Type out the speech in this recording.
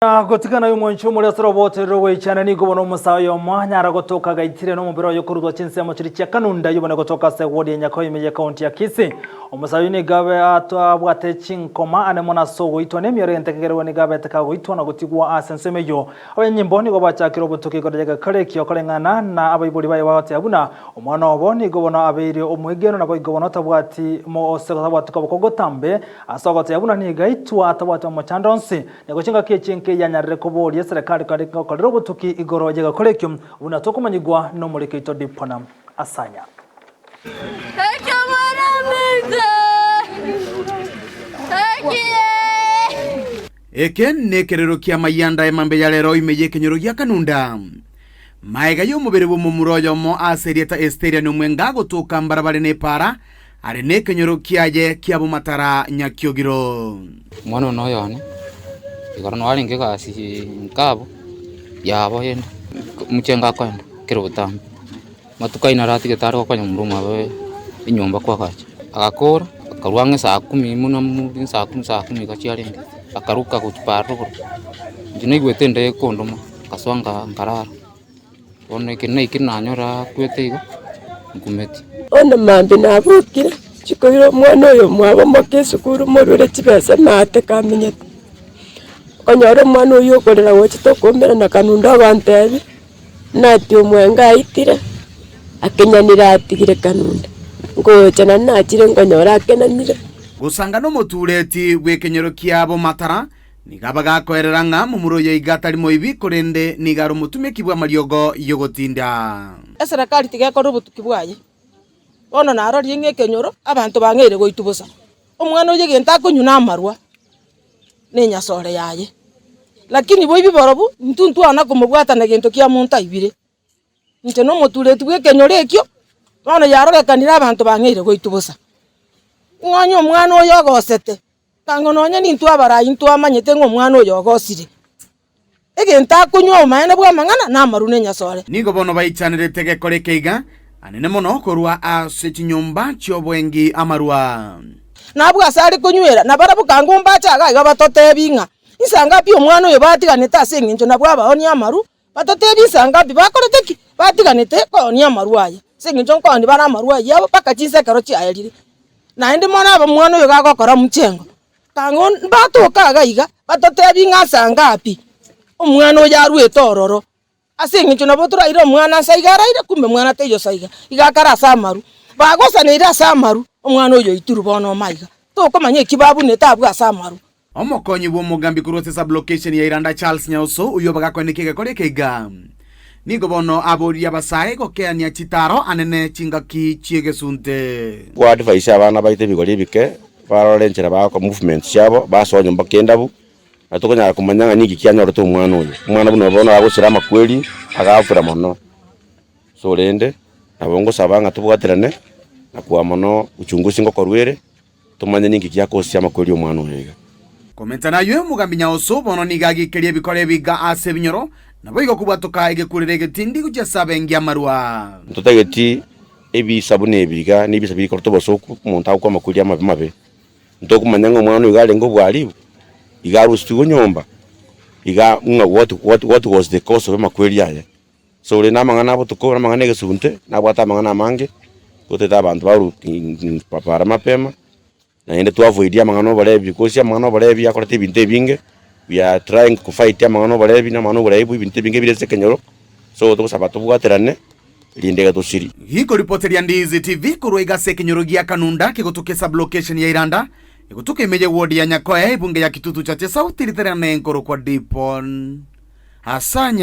Gotikana y'umunchu muri asorobote rowe cyane ni gobono musayo mwanyara gotoka gaitire no mubiro yo kurudwa chinse mu kiri cya Kanunda yubone gotoka se wodi nyako imeje county ya Kisii umusayo ni gabe atwabwate chinkoma ane mona so witwa ne myore ntekegerewe ni gabe takago itwa na gutigwa asensemeyo abanyimbo ni go bachakiro butuki godega kare kiyo kolengana na abayibuli baye bawate abuna umwana oboni gobono abiri omwegeno na boy gobono tabwati mo se tabwatuka bokogotambe asogote abuna ni gaitwa tabwati mo chandonsi nego chinga kichinke yanyarire kubori ya serikali kandi kolero butuki igoroje gakolekyo unatokumanyigwa no muri kito dipona asanya Eken nekerero kia mayanda emambe ya lero imeje kenyoro ya Kanunda maiga yo mubere bo muroyo mo aserieta esteria no mwenga gotoka mbarabare ne para are ne kenyoro kiaje kia bumatara nyakyogiro mwana no yone ikorano wali ngeka si nkabo yabo yenda muchenga kwenda kero butambe matukaina rati getaro kwa nyumruma we inyomba kwa kacha akakora akarwange saa 10 muno mu saa 10 kachiarenge akaruka kutiparo ndine gwetende kondoma kaswanga ngarara one kinai kinanyora kwetego ngumeti ona mambe nabukire chikoiro mwana oyo mwabo makesukuru morure chibesa nate kamenye onyoro mwana oyo korera wochito komera na Kanunda bantebi nati omwenga aitire akenyanira atigire Kanunda ngochana nachire ngonyora akenanire gusanga no mutureti gwekenyero kiabo matara nigabaga koerera nga mu muroyo igatari mo ibikorende nigaro mutume kibwa mariogo yogotinda serikali tigekora butukibwaye ono naro ringe kenyoro abantu bangere goitubusa omwana oye genta kunyuna amarwa nenya sore yaye lakini bo ibiborobu ntuntu ana kumubwata na gento kia muntu ibire nte no mutureti gwekenyoro ekyo ono yarogekanira abantu bangere goitubusa ng'onyo omwana oyo ogosete kango nonye nintu abarayi ntu amanyete ng'omwana oyo ogosire egento akunywa omaene bwa mang'ana namaru nenyasore nigo bono baichanire tegekore keiga anene mono korwa ase chinyomba chiobwengi amarwa nabwo asari kunywera nabarabu kango mbacha aga batotebinga isanga pi omwana oyo batiganete ase ng'injo nabwo abaoni amaru batotebi isanga pi bakoreteki batiganete koni amaru aya seng'injo nkoni bara amaru aya yabo paka chisekero chiayerire naende mwana aba mwana oyo gagokora muchengo kango batoka agaiga batotebi ngasanga api omwana oyo arwete ororo ase ng'injo nabo turaire omwana saigaraire kumbe mwana teyo saiga igakara asamaru bagosanire asamaru omwana oyo ituru bono maiga tokomanya kibabu netabwa asamaru omokonyi bwo mugambi kurotesa location ya Iranda Charles Nyauso uyo bagakwenekege kore keiga nigo bono abori abasae gokeania chitaro anene chingaki chiegesunte bwa advice abana baite bigori bike barorenchera bako movement cyabo basonye mbakendabu atokonya kumanyanga niki kyanyoro to mwana oyo mwana buno bono agusira makweli agafura mono so rende abongo sabanga tubwaterane nakwa mono uchunguzi ngo korwere tumanye niki kyakosya makweli omwana oyo komenta nayo mugambi Nyauso bono nigagi kelie bikore biga ase binyoro nabo igokubatoka igekurire getindi kuja sabengi amarwa ntotageti ebi sabune biga nibi sabiri korto bosoku monta kwa makweli amabe ntokumanyanga omwana oyo galengo bwali igarustu nyomba iga nga what was the cause of makweli aya so le namangana botuko namangana gesunte nabwata mangana mange koteta abantu baru papara mapema na ende tu avoidia mangano balebi kosia mangano balebi akorete binte binge we are trying to fight mangano balebi na mangano balebi binte binge bile sekenyoro so to sabato bwaterane lindega to siri hiko reporter ya Ndizi TV kuruiga sekenyoro ya Kanunda kigutuke sub location ya Iranda igutuke meje ward ya Nyakoya ibunge ya Kitutu chache sauti literane nkoro kwa Dipon Asanya